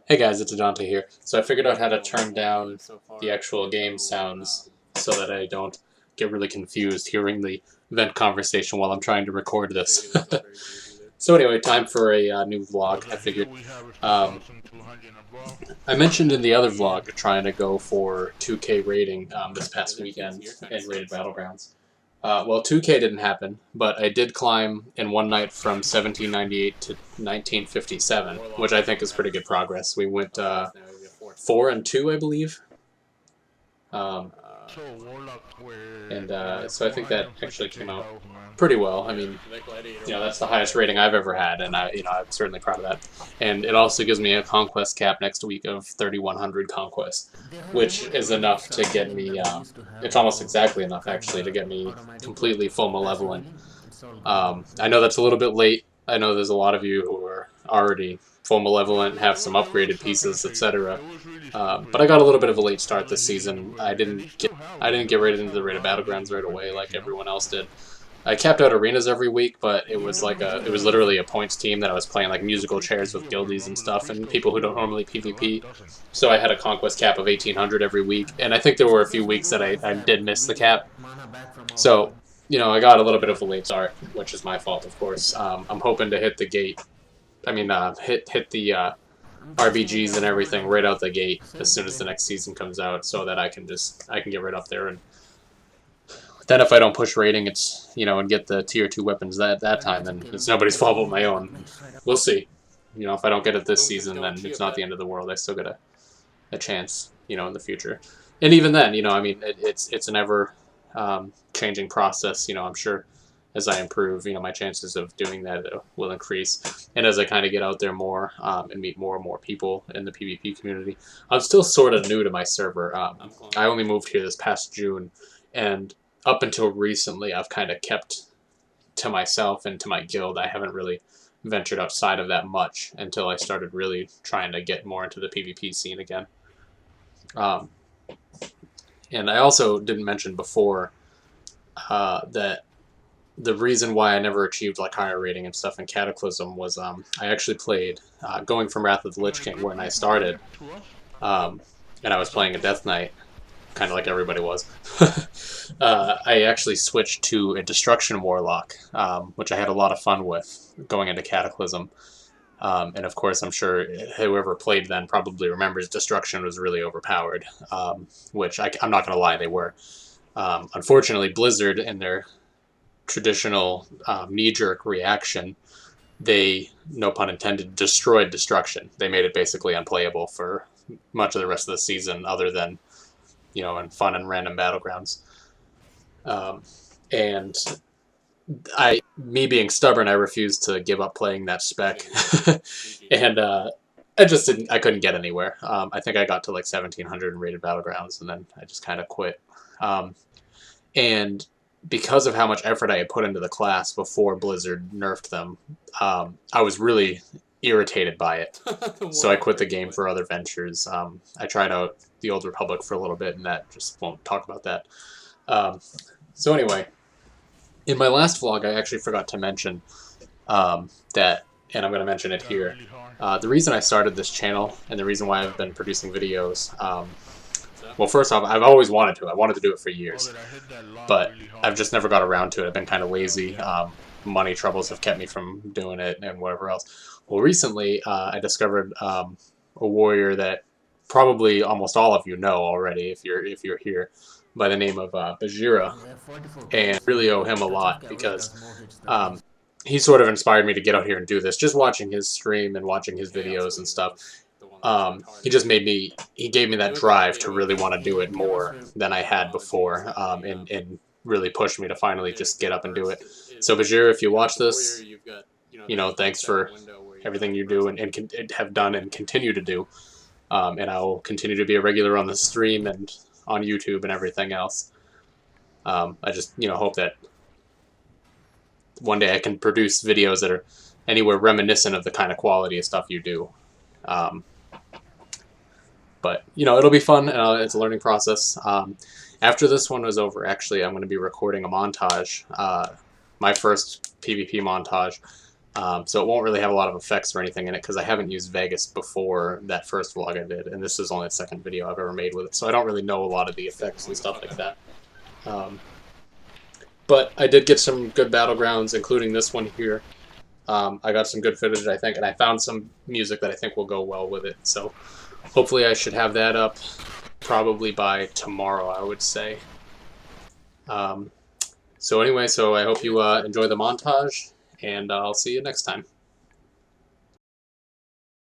Hey guys, it's Adante here. So I figured out how to turn down the actual game sounds so that I don't get really confused hearing the vent conversation while I'm trying to record this. So anyway, time for a new vlog, I figured. Um, I mentioned in the other vlog trying to go for 2K rating this past weekend in Rated Battlegrounds. Well, 2K didn't happen, but I did climb in one night from 1798 to 1957, which I think is pretty good progress. We went 4-2, I believe. So I think that actually came out pretty well. I mean, that's the highest rating I've ever had, and I'm certainly proud of that. And it also gives me a conquest cap next week of 3,100 conquest, which is enough to get me. It's almost exactly enough actually to get me completely full malevolent. I know that's a little bit late. I know there's a lot of you who are already full malevolent, have some upgraded pieces, etc. But I got a little bit of a late start this season. I didn't get right into the Rated Battlegrounds right away like everyone else did. I capped out arenas every week, but it was literally a points team that I was playing like musical chairs with guildies and stuff, and people who don't normally PvP. So I had a conquest cap of 1,800 every week, and I think there were a few weeks that I did miss the cap. So I got a little bit of a late start, which is my fault, of course. I'm hoping to hit the gate. I mean, hit the RBGs and everything right out the gate as soon as the next season comes out, so that I can get right up there. And then if I don't push rating, it's and get the tier 2 weapons that time, then it's nobody's fault but my own. We'll see. If I don't get it this season, then it's not the end of the world. I still get a chance, in the future. And even then, I mean, it's an ever changing process. I'm sure as I improve, my chances of doing that will increase. And as I kind of get out there more and meet more and more people in the PvP community, I'm still sort of new to my server. I only moved here this past June, and up until recently, I've kind of kept to myself and to my guild. I haven't really ventured outside of that much until I started really trying to get more into the PvP scene again. And I also didn't mention before that the reason why I never achieved like higher rating and stuff in Cataclysm was I actually played going from Wrath of the Lich King when I started, and I was playing a Death Knight, kind of like everybody was. I actually switched to a Destruction Warlock, which I had a lot of fun with going into Cataclysm. And of course, I'm sure whoever played then probably remembers Destruction was really overpowered, which I'm not going to lie, they were. Unfortunately, Blizzard, in their traditional knee-jerk reaction, they, no pun intended, destroyed Destruction. They made it basically unplayable for much of the rest of the season, other than in fun and random battlegrounds. And me being stubborn, I refused to give up playing that spec, and I couldn't get anywhere. I think I got to like 1,700 in Rated Battlegrounds, and then I just kind of quit. And because of how much effort I had put into the class before Blizzard nerfed them, I was really irritated by it. So I quit the game for other ventures. I tried out the Old Republic for a little bit, and that just won't talk about that. So anyway, in my last vlog, I actually forgot to mention that, and I'm going to mention it here. The reason I started this channel and the reason why I've been producing videos, well, first off, I've always wanted to. I wanted to do it for years, but I've just never got around to it. I've been kind of lazy. Money troubles have kept me from doing it and whatever else. Well, recently I discovered a warrior that probably almost all of you know already if you're here, by the name of Bajheera, and really owe him a lot because he sort of inspired me to get out here and do this. Just watching his stream and watching his videos and stuff, he gave me that drive to really want to do it more than I had before, and really pushed me to finally just get up and do it. So Bajheera, if you watch this, thanks for everything you do and have done and continue to do. And I will continue to be a regular on the stream and on YouTube and everything else. I just, hope that one day I can produce videos that are anywhere reminiscent of the kind of quality of stuff you do. But, it'll be fun, and it's a learning process. After this one is over, actually, I'm going to be recording a montage, my first PvP montage, So it won't really have a lot of effects or anything in it because I haven't used Vegas before that first vlog I did, and this is only the second video I've ever made with it, so I don't really know a lot of the effects and stuff like that. But I did get some good battlegrounds, including this one here. I got some good footage, I think, and I found some music that I think will go well with it. So hopefully I should have that up probably by tomorrow, I would say. So anyway, so I hope you enjoy the montage, and I'll see you next time.